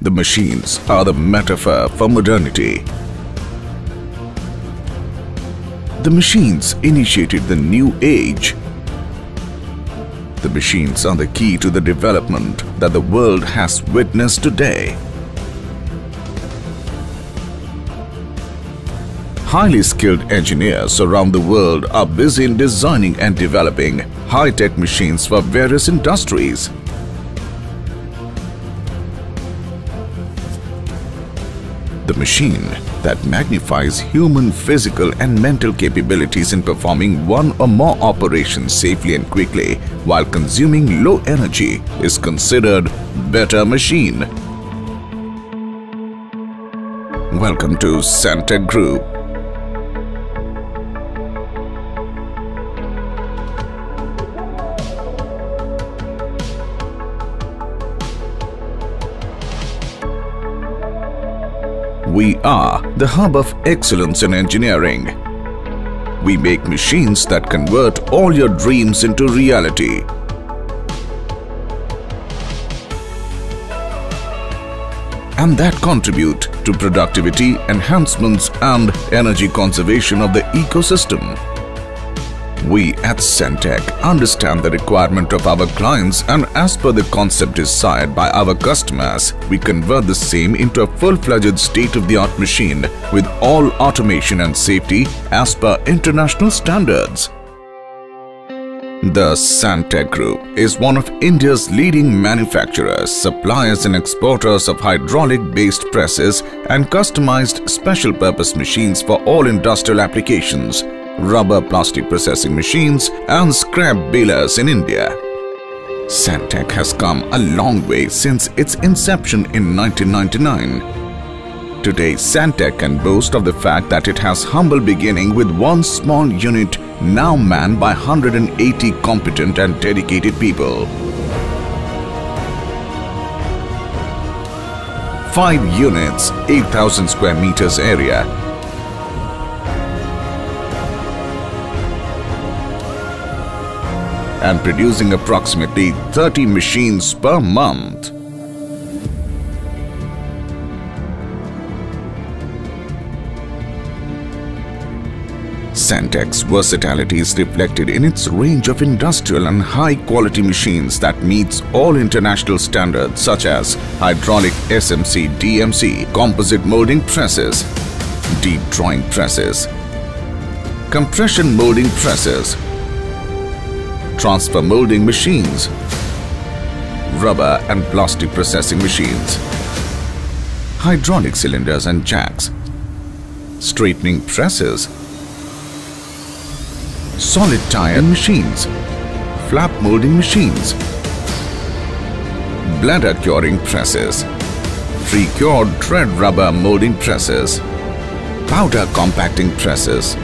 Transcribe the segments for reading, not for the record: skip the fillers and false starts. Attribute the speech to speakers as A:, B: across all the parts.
A: The machines are the metaphor for modernity. The machines initiated the new age. The machines are the key to the development that the world has witnessed today. Highly skilled engineers around the world are busy in designing and developing high-tech machines for various industries. The machine that magnifies human physical and mental capabilities in performing one or more operations safely and quickly while consuming low energy is considered better machine. Welcome to Santec Group. We are the hub of excellence in engineering. We make machines that convert all your dreams into reality. And that contribute to productivity enhancements and energy conservation of the ecosystem. We at Santec understand the requirement of our clients, and as per the concept desired by our customers, we convert the same into a full-fledged state-of-the-art machine with all automation and safety as per international standards. The Santec Group is one of India's leading manufacturers, suppliers and exporters of hydraulic-based presses and customized special-purpose machines for all industrial applications, rubber plastic processing machines and scrap balers in India. Santec has come a long way since its inception in 1999. Today, Santec can boast of the fact that it has humble beginning with one small unit now manned by 180 competent and dedicated people. 5 units, 8,000 square meters area. And producing approximately 30 machines per month. Santec's versatility is reflected in its range of industrial and high-quality machines that meets all international standards such as hydraulic SMC, DMC, composite molding presses, deep drawing presses, compression molding presses, transfer molding machines, rubber and plastic processing machines, hydraulic cylinders and jacks, straightening presses, solid tire machines, flap molding machines, bladder curing presses, pre-cured thread rubber molding presses, powder compacting presses,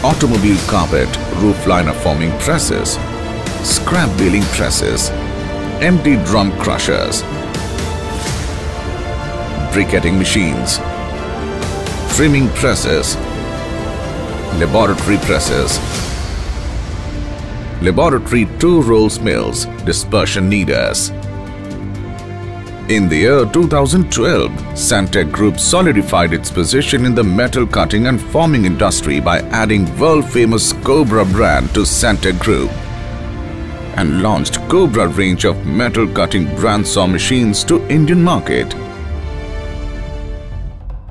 A: automobile carpet roof liner forming presses, scrap baling presses, empty drum crushers, briquetting machines, trimming presses, laboratory presses, laboratory 2-rolls mills, dispersion kneaders. In the year 2012, Santec Group solidified its position in the metal cutting and forming industry by adding world-famous Cobra brand to Santec Group and launched Cobra range of metal cutting bandsaw machines to Indian market.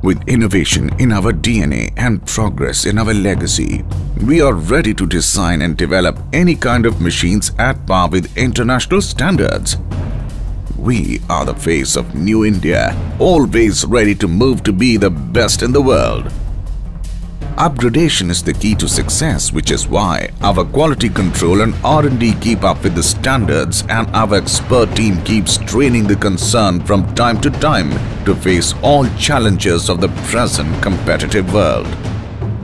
A: With innovation in our DNA and progress in our legacy, we are ready to design and develop any kind of machines at par with international standards. We are the face of New India, always ready to move to be the best in the world. Upgradation is the key to success, which is why our quality control and R&D keep up with the standards, and our expert team keeps training the concern from time to time to face all challenges of the present competitive world.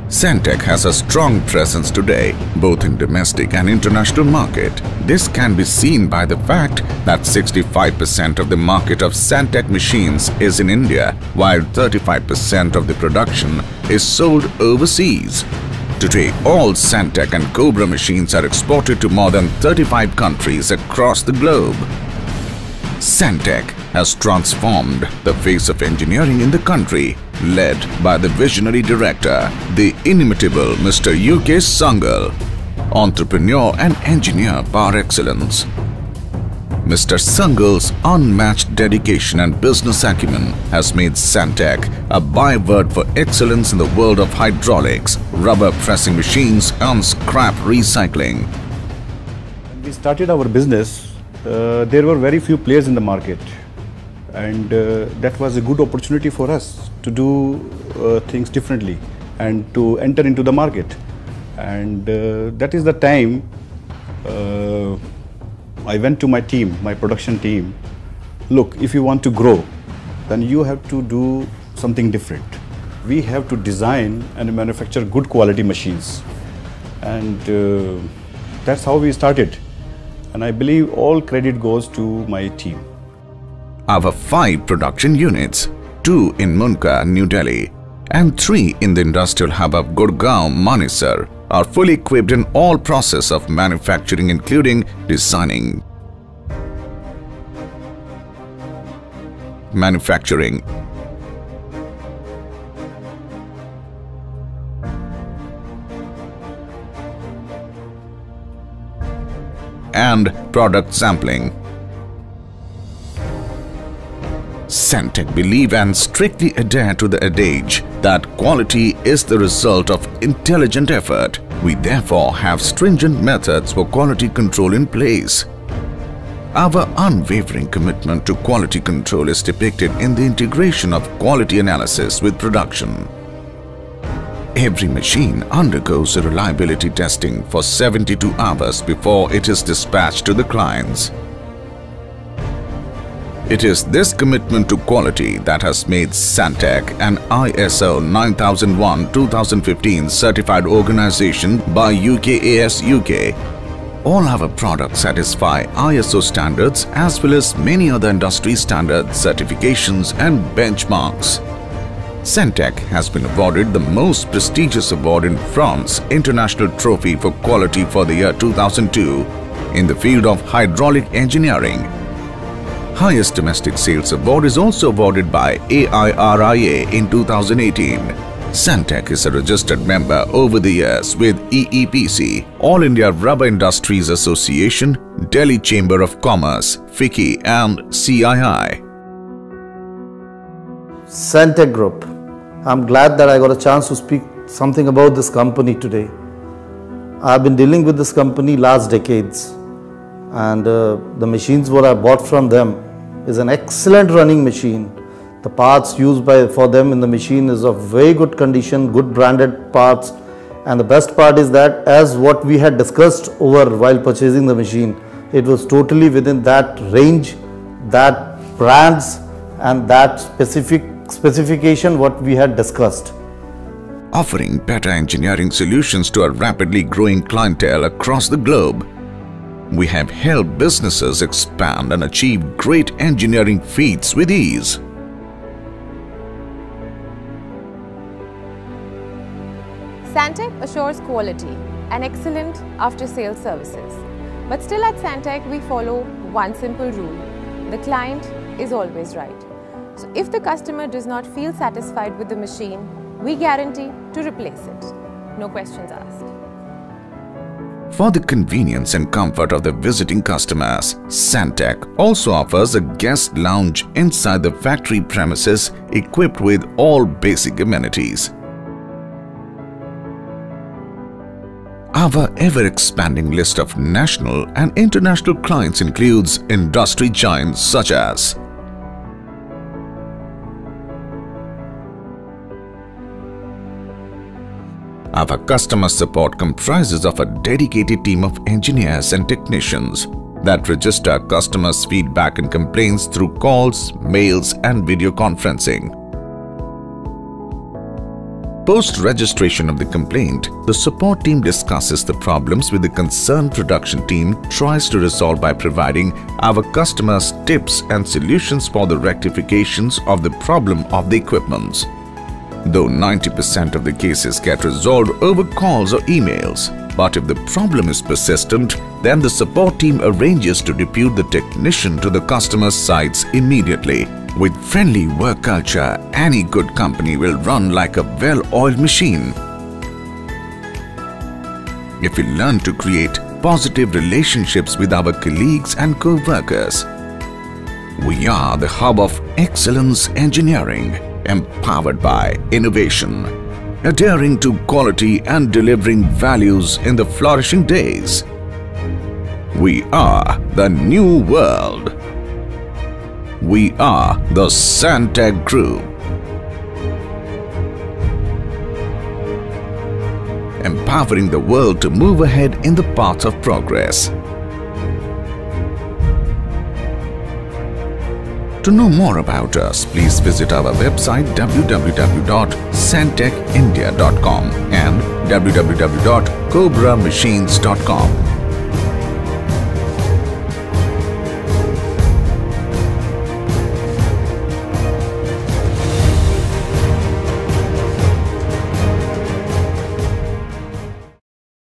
A: Santec has a strong presence today, both in domestic and international market. This can be seen by the fact that 65% of the market of Santec machines is in India, while 35% of the production is sold overseas. Today, all Santec and Cobra machines are exported to more than 35 countries across the globe. Santec, has transformed the face of engineering in the country, led by the visionary director, the inimitable Mr. UK Sangal, entrepreneur and engineer par excellence. Mr. Sangal's unmatched dedication and business acumen has made Santec a byword for excellence in the world of hydraulics, rubber pressing machines and scrap recycling.
B: When we started our business, there were very few players in the market, and that was a good opportunity for us to do things differently and to enter into the market. And that is the time I went to my team, my production team. Look, if you want to grow, then you have to do something different. We have to design and manufacture good quality machines. And that's how we started. And I believe all credit goes to my team.
A: Our 5 production units, 2 in Munka, New Delhi, and 3 in the industrial hub of Gurugram, Manesar, are fully equipped in all process of manufacturing, including designing, manufacturing, and product sampling. Santec believe and strictly adhere to the adage that quality is the result of intelligent effort. We therefore have stringent methods for quality control in place. Our unwavering commitment to quality control is depicted in the integration of quality analysis with production. Every machine undergoes a reliability testing for 72 hours before it is dispatched to the clients. It is this commitment to quality that has made Santec an ISO 9001-2015 certified organization by UKAS UK. All our products satisfy ISO standards as well as many other industry standard certifications and benchmarks. Santec has been awarded the most prestigious award in France International Trophy for Quality for the year 2002 in the field of hydraulic engineering. Highest domestic sales award is also awarded by AIRIA in 2018. Santec is a registered member over the years with EEPC, All India Rubber Industries Association, Delhi Chamber of Commerce, FICCI and CII.
C: Santec Group. I'm glad that I got a chance to speak something about this company today. I've been dealing with this company last decades, and the machines what I bought from them is an excellent running machine. The parts used for them in the machine is of very good condition, good branded parts, and the best part is that as what we had discussed over while purchasing the machine, it was totally within that range, that brands and that specification what we had discussed.
A: Offering better engineering solutions to a rapidly growing clientele across the globe, we have helped businesses expand and achieve great engineering feats with ease.
D: Santec assures quality and excellent after-sales services. But still at Santec, we follow one simple rule: the client is always right. So if the customer does not feel satisfied with the machine, we guarantee to replace it. No questions asked.
A: For the convenience and comfort of the visiting customers, Santec also offers a guest lounge inside the factory premises equipped with all basic amenities. Our ever-expanding list of national and international clients includes industry giants such as our customer support comprises of a dedicated team of engineers and technicians that register customers' feedback and complaints through calls, mails, and video conferencing. Post-registration of the complaint, the support team discusses the problems with the concerned production team, tries to resolve by providing our customers tips and solutions for the rectifications of the problem of the equipments. Though 90% of the cases get resolved over calls or emails, But if the problem is persistent, then the support team arranges to depute the technician to the customer's sites immediately. With friendly work culture, any good company will run like a well-oiled machine. If we learn to create positive relationships with our colleagues and co-workers, we are the hub of excellence engineering, empowered by innovation, adhering to quality and delivering values in the flourishing days. We are the new world. We are the Santec Group. Empowering the world to move ahead in the path of progress. To know more about us, please visit our website www.santecindia.com and www.cobramachines.com.